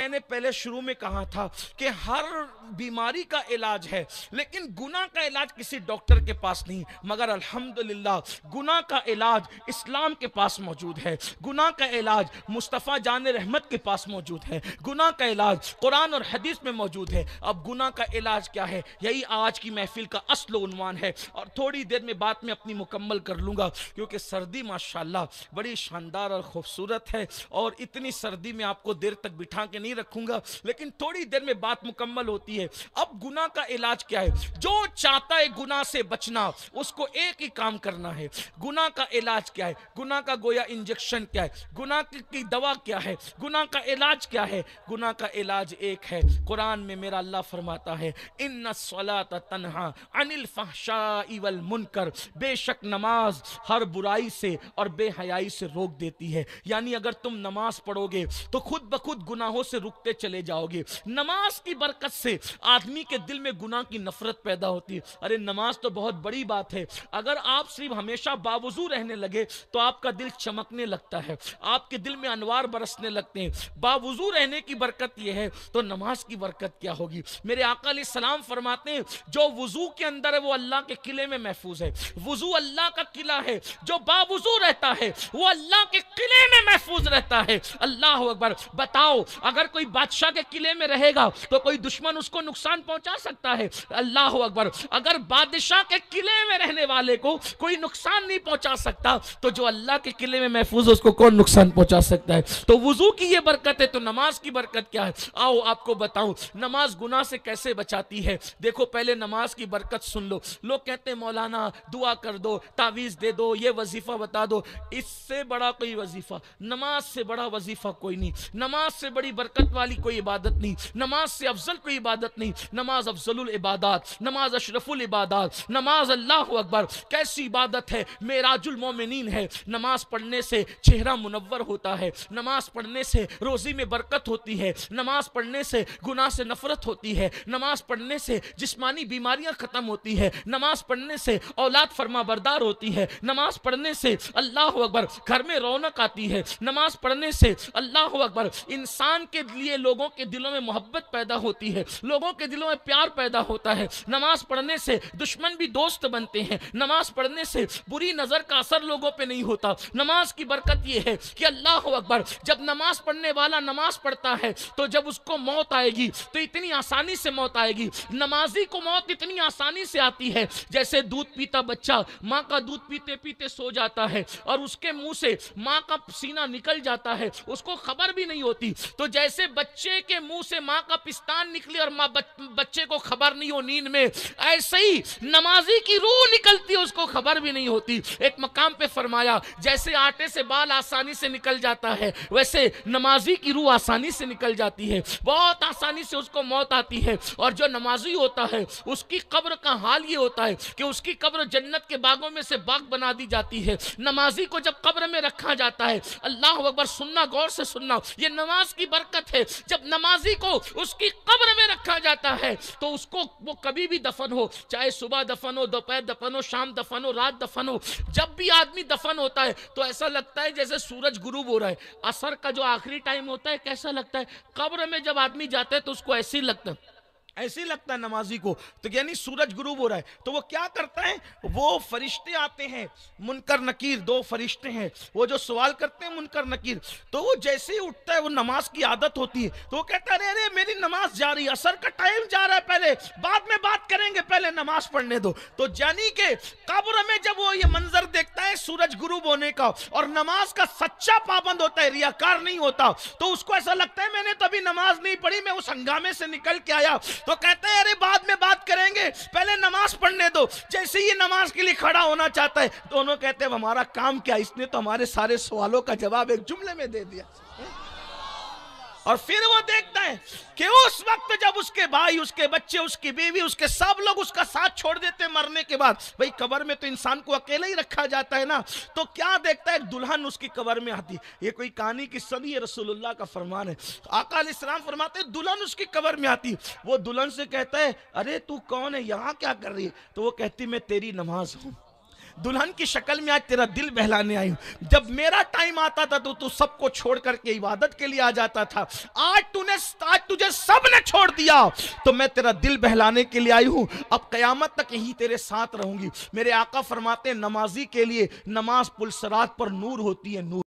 میں نے پہلے شروع میں کہا تھا کہ ہر بیماری کا علاج ہے، لیکن گناہ کا علاج کسی ڈاکٹر کے پاس نہیں، مگر الحمدللہ گناہ کا علاج اسلام کے پاس موجود ہے، گناہ کا علاج مصطفیٰ جان رحمت کے پاس موجود ہے، گناہ کا علاج قرآن اور حدیث میں موجود ہے۔ اب گناہ کا علاج کیا ہے، یہی آج کی محفل کا اصل و عنوان ہے، اور تھوڑی دیر میں بات میں اپنی مکمل کر لوں گا، کیونکہ سردی ماشاءاللہ بڑی شاندار اور خوبصورت ہے، اور اتنی سردی میں آپ کو دیر تک بٹھا کے نہیں رکھوں گا، لیکن تھوڑی دیر میں بات مکمل ہوتی ہے۔ اب گناہ کا علاج کیا ہے؟ جو چاہتا ہے گناہ سے بچنا، اس کو ایک ہی کام کرنا ہے۔ گناہ کا علاج کیا ہے؟ گناہ کا گویا انجیکشن کیا ہے؟ گناہ کی دوا کیا ہے؟ گناہ کا علاج کیا ہے؟ گناہ کا علاج ایک ہے، قرآن میں میرا اللہ فرماتا ہے ان الصلاۃ تنہا عن الفحشاء والمنکر، بے شک نماز ہر برائی سے اور بے حیائی سے روک دیتی ہے۔ یعنی اگر تم نماز پڑھو گے تو خود بخود گناہوں سے رکتے چلے جاؤ گے۔ نماز کی برکت سے آدمی کے دل میں گناہ کی نفرت پیدا ہوتی ہے۔ ارے نماز تو بہت بڑی بات ہے، اگر آپ صرف ہمیشہ باوضو رہنے لگے تو آپ کا دل چمکنے لگتا ہے، آپ کے دل میں انوار برسنے لگتے ہیں۔ باوضو رہنے کی برکت یہ ہے تو نماز کی برکت کیا ہوگی؟ میرے آقا علیہ السلام فرماتے ہیں جو وضو کے اندر ہے وہ اللہ کے قلعے میں محفوظ ہے۔ وضو اللہ کا قلعہ ہے، جو باوضو رہتا ہے وہ اللہ کے قلعے میں محفوظ رہتا ہے۔ اللہ اکبر۔ بتاؤ اگر کوئی بادشاہ کے قلعے میں رہے گا تو کوئی دشمن اس کو نقصان پہنچا سکتا ہے؟ اللہ اکبر۔ اگر بادشاہ کے قلعے میں رہنے والے کو کوئی نقصان نہیں پہنچا سکتا تو جو اللہ کے قلعے میں محفوظ ہے اس کو کون نقصان پہنچا سکتا ہے؟ تو وضو کی یہ برکت ہے، تو نماز کی برکت کیا ہے؟ آؤ آپ کو بتاؤں نماز گناہ سے کیسے بچاتی ہے۔ دیکھو پہلے نماز کی برکت سن لو۔ لوگ کہتے ہیں مولانا دعا کر دو، تعویذ دے دو، یہ وظیفہ بتا دو۔ اس سے بڑا کوئی وظیفہ، نماز سے بڑا وظیفہ کوئی نہیں، نماز سے بڑی برکت والی کوئی عبادت نہیں، نماز سے افضل کوئی عبادت نہیں۔ نماز افضل العبادات، نماز اشرف العبادات، نماز اللہ اکبر کیسی عبادت ہے، معراج المومنین ہے۔ نماز پڑھنے سے چہرہ منور ہوتا ہے، نماز پڑھنے سے روزی میں برکت ہوتی ہے، نماز پڑھنے سے گناہ سے نفرت ہوتی ہے، نماز پڑھنے سے جسمانی بیماریاں ختم ہوتی ہے، نماز پڑھنے سے اولاد فرما بردار ہوتی ہے، نماز پڑھنے سے اللہ اکبر گھر میں رونق آتی ہے، نماز پڑھنے سے اللہ اکبر انسان کے لیے لوگوں کے دلوں میں محبت پیدا ہوتی ہے، لوگوں کے دلوں میں پیار پیدا ہوتا ہے۔ نماز پڑھنے سے دشمن بھی دوست بنتے ہیں، نماز پڑھنے سے بری نظر کا اثر لوگوں پہ نہیں ہوتا۔ نماز کی برکت یہ ہے کہ اللہ اکبر جب نماز پڑھنے والا نماز پڑھتا ہے تو جب اس کو موت آئے گی تو اتنی آسانی سے موت آئے گی۔ نمازی کو موت اتنی آسانی سے آتی ہے جیسے دودھ پیتا بچہ ماں کا دودھ پیتے پیتے سو جاتا ہے اور اس کے منہ سے ماں کا سینہ نکل جاتا ہے، اس کو خبر بھی نہیں ہوتی۔ تو جیسے بچے کے منہ سے ماں کا پستان نکلے اور بچے کو خبر نہیں ہو نیند میں، ایسے ہی نمازی کی روح نکلتی ہے، اس کو خبر بھی نہیں ہوتی۔ ایک مقام پہ فرمایا جیسے آٹے سے بال آسانی سے نکل جاتا ہے ویسے نمازی کی روح آسانی سے نکل جاتی ہے، بہت آسانی سے اس کو موت آتی ہے۔ اور جو نمازی ہوتا ہے اس کی قبر کا حال یہ ہوتا ہے کہ اس کی قبر جنت کے باغوں میں سے باغ بنا دی جاتی ہے۔ نمازی کو جب قبر میں رکھا جاتا ہے، اللہ اکبر سننا، غور سے سننا، یہ نماز کی برکت ہے۔ جب نمازی کو اس کی قبر میں رکھا جاتا ہے تو اس کو وہ کبھی بھی دفن ہو، چاہے صبح دفن ہو، دوپہر دفن ہو، شام دفن ہو، رات دفن ہو، جب بھی آدمی دفن ہوتا ہے تو ایسا لگتا ہے جیسے سورج غروب ہو رہا ہے۔ عصر کا جو آخری ٹائم ہوتا ہے کیسا لگتا ہے؟ قبر میں جب آدمی جاتا ہے تو اس کو ایسے ہی لگتا ہے، ایسے ہی لگتا ہے نمازی کو، تو یعنی سورج غروب ہو رہا ہے۔ تو وہ کیا کرتا ہے؟ وہ فرشتے آتے ہیں، منکر نکیر، دو فرشتے ہیں، وہ جو سوال کرتے ہیں منکر نکیر، تو وہ جیسے ہی اٹھتا ہے، وہ نماز کی عادت ہوتی ہے تو وہ کہتا ہے ارے میری نماز جا رہی ہے، عصر کا ٹائم جا رہا ہے، پہلے بعد میں بات کریں گے، پہلے نماز پڑھنے دو۔ تو یعنی کہ قبر میں جب وہ یہ منظر دیکھتا ہے سورج غروب ہونے کا اور نماز کا سچا پابند ہوتا ہے، ریاکار نہیں ہوتا، تو اس کو ایسا لگتا ہے میں نے تو ابھی نماز نہیں پڑھی، میں اس ہنگامے سے نکل کے آیا، تو کہتے ہیں ارے بعد میں بات کریں گے، پہلے نماز پڑھنے دو۔ جیسے یہ نماز کے لیے کھڑا ہونا چاہتا ہے، دونوں کہتے ہیں ہمارا کام کیا، اس نے تو ہمارے سارے سوالوں کا جواب ایک جملے میں دے دیا۔ اور پھر وہ دیکھتا ہے کہ اس وقت جب اس کے بھائی، اس کے بچے، اس کی بیوی، اس کے سب لوگ اس کا ساتھ چھوڑ دیتے ہیں مرنے کے بعد، بھئی قبر میں تو انسان کو اکیلا ہی رکھا جاتا ہے نا، تو کیا دیکھتا ہے؟ ایک دلہن اس کی قبر میں آتی۔ یہ کوئی کہانی قصہ نہیں ہے، رسول اللہ کا فرمان ہے۔ آقا علیہ السلام فرماتے ہیں دلہن اس کی قبر میں آتی، وہ دلہن سے کہتا ہے ارے تو کون ہے، یہاں کیا کر رہی ہے؟ تو وہ کہتی میں تیری نماز ہوں۔ دلہن کی شکل میں آج تیرا دل بہلانے آئی ہوں. جب میرا ٹائم آتا تھا تو سب کو چھوڑ کر کے عبادت کے لیے آ جاتا تھا. آج تجھے سب نے چھوڑ دیا تو میں تیرا دل بہلانے کے لیے آئی ہوں. اب قیامت تک یہی تیرے ساتھ رہوں گی. میرے آقا فرماتے ہیں نمازی کے لیے نماز پل صراط پر نور ہوتی ہے. نور